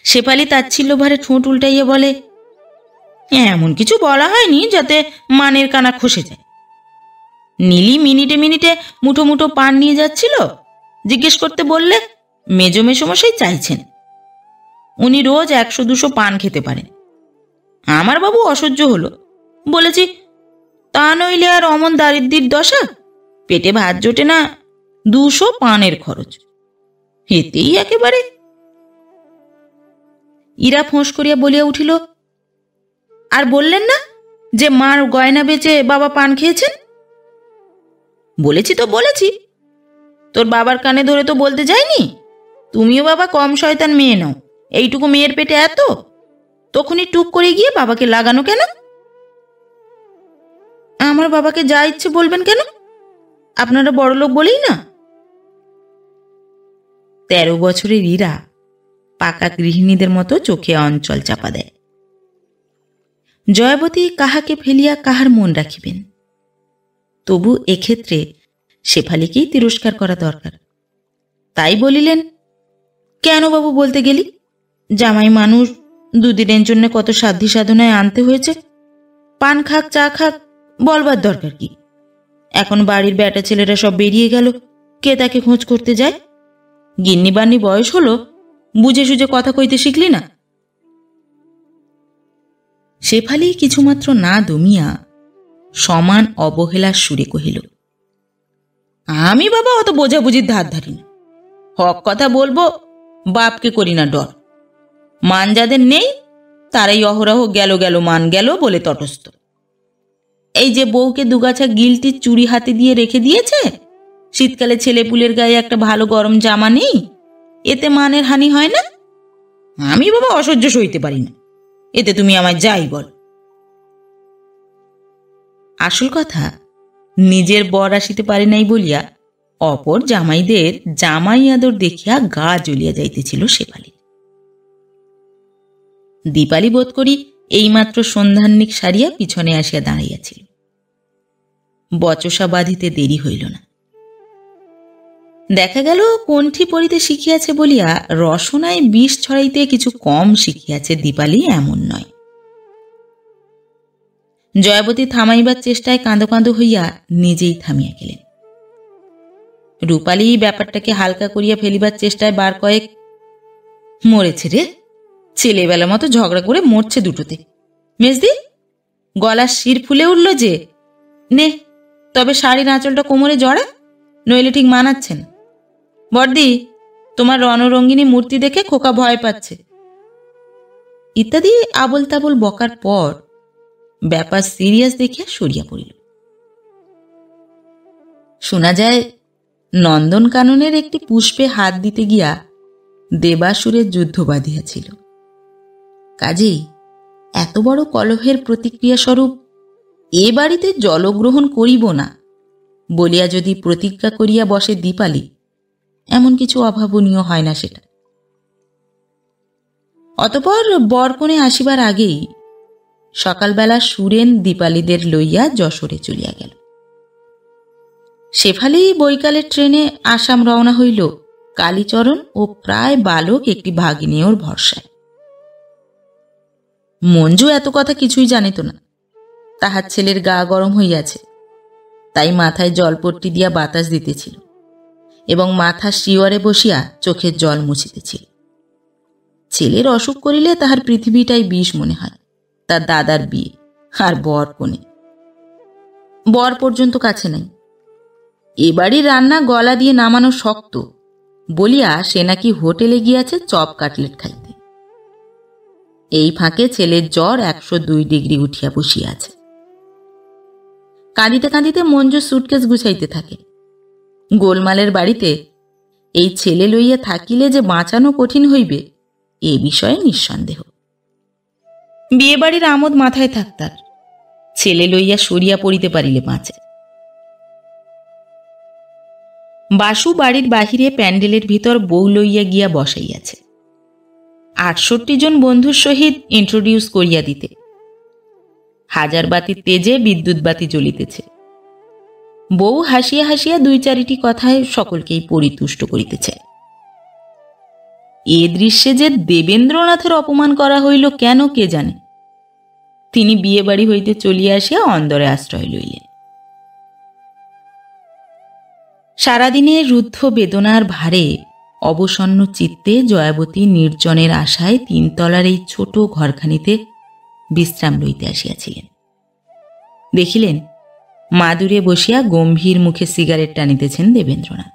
শেফালি তাচ্ছিল্য ভারে ঠোঁট উল্টাইয়া বলে, এমন কিছু বলা হয়নি যাতে মানের কানা খসে যায়। নীলি মিনিটে মিনিটে মুঠো মুঠো পান নিয়ে যাচ্ছিল, জিজ্ঞেস করতে বললে মেজো মেশোমশাই চাইছেন। উনি রোজ 100-200 পান খেতে পারেন। আমার বাবু অসহ্য হলো, বলেছি তা নইলে আর অমন দারিদ্রির দশা, পেটে ভাত জোটে না, 200 পানের খরচ, এতেই একেবারে। ইরা ফোঁস করিয়া বলিয়া উঠিল, আর বললেন না যে মার গয়না বেচে বাবা পান খেয়েছেন? বলেছি তো বলেছি, তোর বাবার কানে ধরে তো বলতে যায়নি। তুমিও বাবা কম শয়তান মেয়ে নাও, এইটুকু মেয়ের পেটে এত, তখনই টুক করে গিয়ে বাবাকে লাগানো কেন? আমার বাবাকে যা ইচ্ছে বলবেন কেন? আপনারা বড় লোক বলেই না। 13 বছরের ইরা পাকা গৃহিণীদের মতো চোখে অঞ্চল চাপা দেয়। জয়াবতী কাহাকে ফেলিয়া কাহার মন রাখিবেন, তবু এক্ষেত্রে শেফালিকেই তিরস্কার করা দরকার। তাই বলিলেন, কেন বাবু বলতে গেলি? জামাই মানুষ, 2 দিনের জন্য কত সাধ্যি সাধনায় আনতে হয়েছে। পান খাক চা খাক, বলবার দরকার কি? এখন বাড়ির বেটা ছেলেরা সব বেরিয়ে গেল, কে তাকে খোঁজ করতে যায়? গিন্নি বান্নি বয়স হলো, বুঝে সুঝে কথা কইতে শিখলি না? শেফালি কিছুমাত্র না দমিয়া সমান অবহেলার সুরে কহিল, আমি বাবা অত বোঝাবুঝির ধার ধারি না। হক কথা বলবো, বাপকে করি না ডর। মান যাদের নেই তারাই অহরহ গেল গেল মান গেল বলে তটস্থ। এই যে বউকে 2 গাছা গিলটির চুড়ি হাতে দিয়ে রেখে দিয়েছে, শীতকালে ছেলেপুলের গায়ে একটা ভালো গরম জামা নেই, এতে মানের হানি হয় না? আমি বাবা অসহ্য সইতে পারি না, এতে তুমি আমায় যাই বল। আসল কথা, নিজের বর আসিতে পারে নাই বলিয়া অপর জামাইদের জামাই আদর দেখিয়া গা জ্বলিয়া যাইতেছিল শেফালি। দীপালি বোধ করি এইমাত্র সন্ধ্যান্নিক সারিয়া পিছনে আসিয়া দাঁড়াইয়াছিল। বচসা বাঁধিতে দেরি হইল না। দেখা গেল কণ্ঠী পড়িতে শিখিয়াছে বলিয়া রসনায় বিষ ছড়াইতে কিছু কম শিখিয়াছে দীপালি এমন নয়। জয়াবতী থামাইবার চেষ্টায় কাঁদো কাঁদো হইয়া নিজেই থামিয়া গেলেন। রূপালী ব্যাপারটাকে হালকা করিয়া ফেলিবার চেষ্টায় বার কয়েক, মরেছে রে, ছেলেবেলা মতো ঝগড়া করে মরছে দুটোতে। মেজদি, গলার শির ফুলে উঠল যে, নে তবে শাড়ির আঁচলটা কোমরে জড়া, নইলে ঠিক মানাচ্ছেন। বর্দি, তোমার রণরঙ্গিনী মূর্তি দেখে খোকা ভয় পাচ্ছে, ইত্যাদি আবল তাবল বকার পর ব্যাপার সিরিয়াস দেখিয়া সরিয়া পড়িল। শোনা যায় নন্দনকাননের একটি পুষ্পে হাত দিতে গিয়া দেবাসুরের যুদ্ধ বাঁধিয়াছিল। কাজেই এত বড় কলহের প্রতিক্রিয়া স্বরূপ এ বাড়িতে জলগ্রহণ করিব না বলিয়া যদি প্রতিজ্ঞা করিয়া বসে দীপালি, এমন কিছু অভাবনীয় হয় না সেটা। অতঃপর বরকনে আসিবার আগেই সকালবেলা সুরেন দীপালিদের লইয়া যশোরে চলিয়া গেল। শেফালি বৈকালের ট্রেনে আসাম রওনা হইল কালীচরণ ও প্রায় বালক একটি ভাগিনীয়র ভরসায়। মঞ্জু এত কথা কিছুই জানিত না। তাহার ছেলের গা গরম হইয়াছে, তাই মাথায় জলপট্টি দিয়া বাতাস দিতেছিল এবং মাথা শিওরে বসিয়া চোখের জল মুছিতেছিল। ছেলের অসুখ করিলে তাহার পৃথিবীটাই বিষ মনে হয়। তার দাদার বিয়ে আর বর কোণে, বর পর্যন্ত কাছে নাই। এবাড়ির রান্না গলা দিয়ে নামানো শক্ত বলিয়া সে নাকি হোটেলে গিয়াছে চপ কাটলেট খাইতে। এই ফাঁকে ছেলের জ্বর 102 ডিগ্রি উঠিয়া বসিয়াছে। কাঁদিতে কাঁদিতে মঞ্জু সুটকেস গুছাইতে থাকে। গোলমালের বাড়িতে এই ছেলে লইয়া থাকিলে যে বাঁচানো কঠিন হইবে এ বিষয়ে নিঃসন্দেহ। বিয়ে বাড়ির আমোদ মাথায় থাকতার, ছেলে লইয়া সরিয়া পড়িতে পারিলে বাঁচে। বাসু বাড়ির বাহিরে প্যান্ডেলের ভিতর বউ লইয়া গিয়া বসাইয়াছে 68 জন বন্ধুর সহিত ইন্ট্রোডিউস করিয়া দিতে। হাজার বাতির তেজে বিদ্যুৎ বাতি জ্বলিতেছে। বউ হাসিয়া হাসিয়া 2-4টি কথায় সকলকেই পরিতুষ্ট করিতেছে। এ দৃশ্যে যে দেবেন্দ্রনাথের অপমান করা হইল কেন কে জানে। তিনি বিয়ে বাড়ি হইতে চলিয়া আসিয়া অন্দরে আশ্রয় লইলেন। সারাদিনের রুদ্ধ বেদনার ভারে অবসন্ন চিত্তে জয়াবতী নির্জনের আশায় 3 তলার এই ছোট ঘরখানিতে বিশ্রাম লইতে আসিয়াছিলেন। দেখিলেন মা দূরে বসিয়া গম্ভীর মুখে সিগারেট টানিতেছেন দেবেন্দ্রনাথ।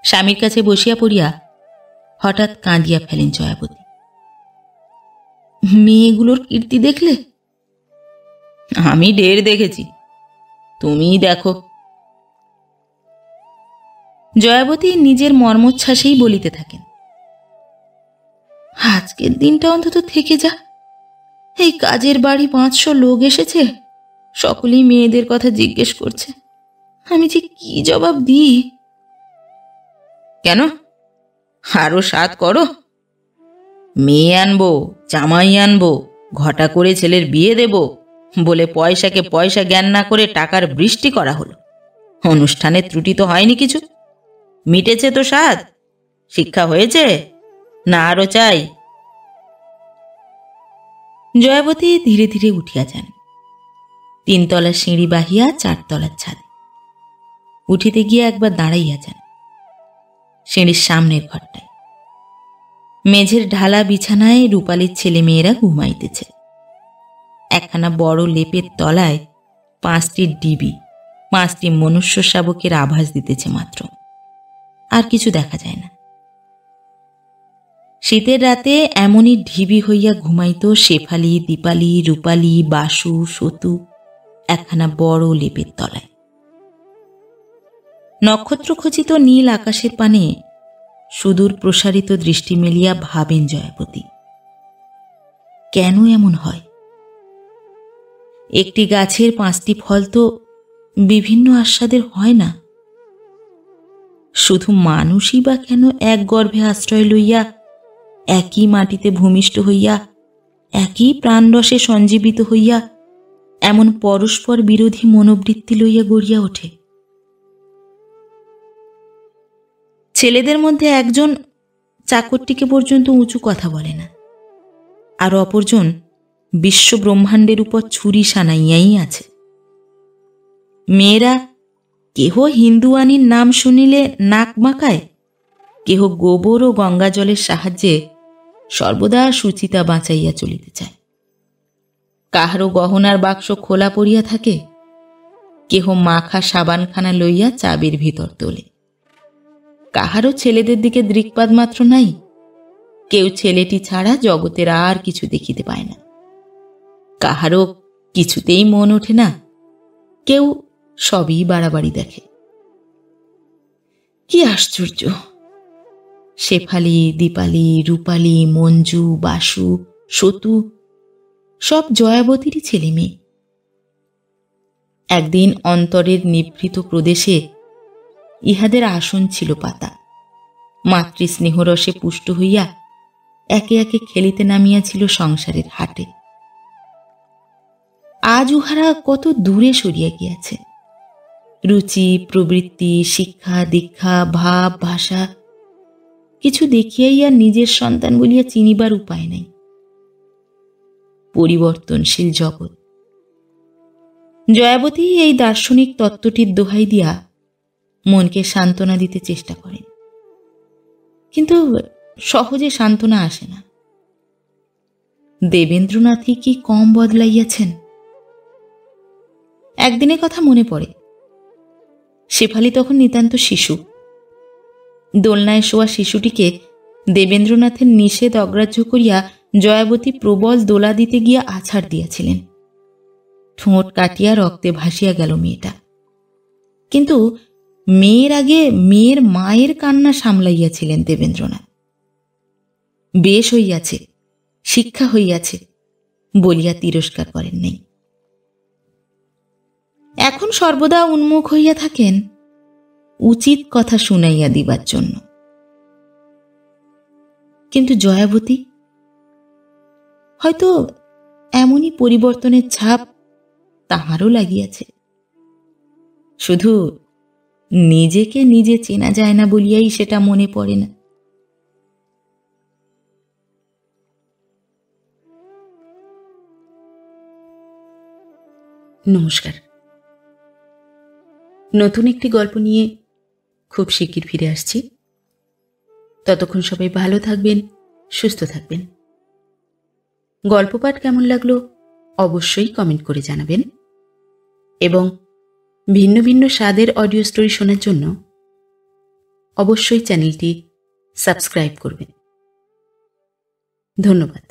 স্বামীর কাছে বসিয়া পড়িয়া হঠাৎ কাঁদিয়া ফেলেন জয়াবতী। মেয়েগুলোর কীর্তি দেখলে? আমি ঢের দেখেছি, তুমিই দেখো। জয়াবতী নিজের মর্মোচ্ছ্বাসেই বলিতে থাকেন, আজকের দিনটা অন্তত থেকে যা। এই কাজের বাড়ি 500 লোক এসেছে, সকলেই মেয়েদের কথা জিজ্ঞেস করছে, আমি যে কি জবাব দিই। কেন, আরো 7 করো। মেয়ে আনবো, জামাই আনবো, ঘটা করে ছেলের বিয়ে দেব বলে পয়সাকে পয়সা জ্ঞান না করে টাকার বৃষ্টি করা হলো। অনুষ্ঠানের ত্রুটি তো হয়নি কিছু, মিটেছে তো স্বাদ, শিক্ষা হয়েছে না আরো চাই? জয়াবতী ধীরে ধীরে উঠিয়া যান। 3 তলার সিঁড়ি বাহিয়া 4 তলার ছাদে উঠিতে গিয়া একবার দাঁড়াইয়া যান সিঁড়ির সামনের ঘরটায়। মেঝের ঢালা বিছানায় রূপালীর ছেলে মেয়েরা ঘুমাইতেছে। একখানা বড় লেপের তলায় 5টি ডিবি, 5টি মনুষ্য শাবকের আভাস দিতেছে মাত্র, আর কিছু দেখা যায় না। শীতের রাতে এমনই ঢিবি হইয়া ঘুমাইত শেফালি, দীপালি, রূপালী, বাসু, সতু একখানা বড় লেপের তলায়। নক্ষত্রখচিত নীল আকাশের পানে সুদূর প্রসারিত দৃষ্টি মেলিয়া ভাবেন জয়াবতী, কেন এমন হয়? একটি গাছের 5টি ফল তো বিভিন্ন আস্বাদের হয় না। শুধু মানুষই বা কেন এক গর্ভে আশ্রয় লইয়া, একই মাটিতে ভূমিষ্ঠ হইয়া, একই প্রাণরসে সঞ্জীবিত হইয়া এমন পরস্পর বিরোধী মনোবৃত্তি লইয়া গড়িয়া ওঠে? ছেলেদের মধ্যে একজন চাকরটিকে পর্যন্ত উঁচু কথা বলে না, আর অপরজন বিশ্ব ব্রহ্মাণ্ডের উপর ছুরি সানাইয়াই আছে। মেয়েরা কেহ হিন্দুয়ানির নাম শুনিলে নাক মাকায়, কেহ গোবর ও গঙ্গা জলের সাহায্যে সর্বদা সুচিতা বাঁচাইয়া চলিতে চায়। কাহারও গহনার বাক্স খোলা পড়িয়া থাকে, কেহ মাখা সাবানখানা লইয়া চাবির ভিতর তোলে। কাহারও ছেলেদের দিকে দৃকপাত মাত্র নাই, কেউ ছেলেটি ছাড়া জগতের আর কিছু দেখিতে পায় না। কাহারও কিছুতেই মন ওঠে না, কেউ সবই বাড়াবাড়ি দেখে। কি আশ্চর্য! শেফালি, দীপালি, রূপালি, মঞ্জু, বাসু, সতু সব জয়াবতীরই ছেলে মেয়ে। একদিন অন্তরের নিভৃত প্রদেশে ইহাদের আসন ছিল পাতা। মাতৃস্নেহরসে পুষ্ট হইয়া একে একে খেলিতে নামিয়াছিল সংসারের হাটে। আজ উহারা কত দূরে সরিয়া গিয়াছে। রুচি, প্রবৃত্তি, শিক্ষা, দীক্ষা, ভাব, ভাষা কিছু দেখিয়াই আর নিজের সন্তান বলিয়া চিনিবার উপায় নাই। পরিবর্তনশীল জগৎ। জয়াবতী এই দার্শনিক তত্ত্বটির দোহাই দিয়া মনকে সান্ত্বনা দিতে চেষ্টা করেন, কিন্তু সহজে সান্ত্বনা আসে না। দেবেন্দ্রনাথই কি কম বদলাইয়াছেন? একদিনের কথা মনে পড়ে। শেফালি তখন নিতান্ত শিশু। দোলনায় শোয়া শিশুটিকে দেবেন্দ্রনাথের নিষেধ অগ্রাহ্য করিয়া জয়াবতী প্রবল দোলা দিতে গিয়া আছাড় দিয়াছিলেন। ঠোঁট কাটিয়া রক্তে ভাসিয়া গেল মেয়েটা। কিন্তু মেয়ের আগে মেয়ের মায়ের কান্না সামলাইয়াছিলেন দেবেন্দ্রনাথ। বেশ হইয়াছে, শিক্ষা হইয়াছে বলিয়া তিরস্কার করেন নাই। এখন সর্বদা উন্মুখ হইয়া থাকেন উচিত কথা শুনাইয়া দিবার জন্য। কিন্তু জয়াবতী হয়তো এমনই পরিবর্তনের ছাপ তাহারও লাগিয়াছে। শুধু নিজেকে নিজে চেনা যায় না বলিয়াই সেটা মনে পড়ে না। নমস্কার। নতুন একটি গল্প নিয়ে খুব শিগগির ফিরে আসছি। ততক্ষণ সবাই ভালো থাকবেন, সুস্থ থাকবেন। গল্প পাঠ কেমন লাগলো অবশ্যই কমেন্ট করে জানাবেন, এবং ভিন্ন ভিন্ন স্বাদের অডিও স্টোরি শোনার জন্য অবশ্যই চ্যানেলটি সাবস্ক্রাইব করবেন। ধন্যবাদ।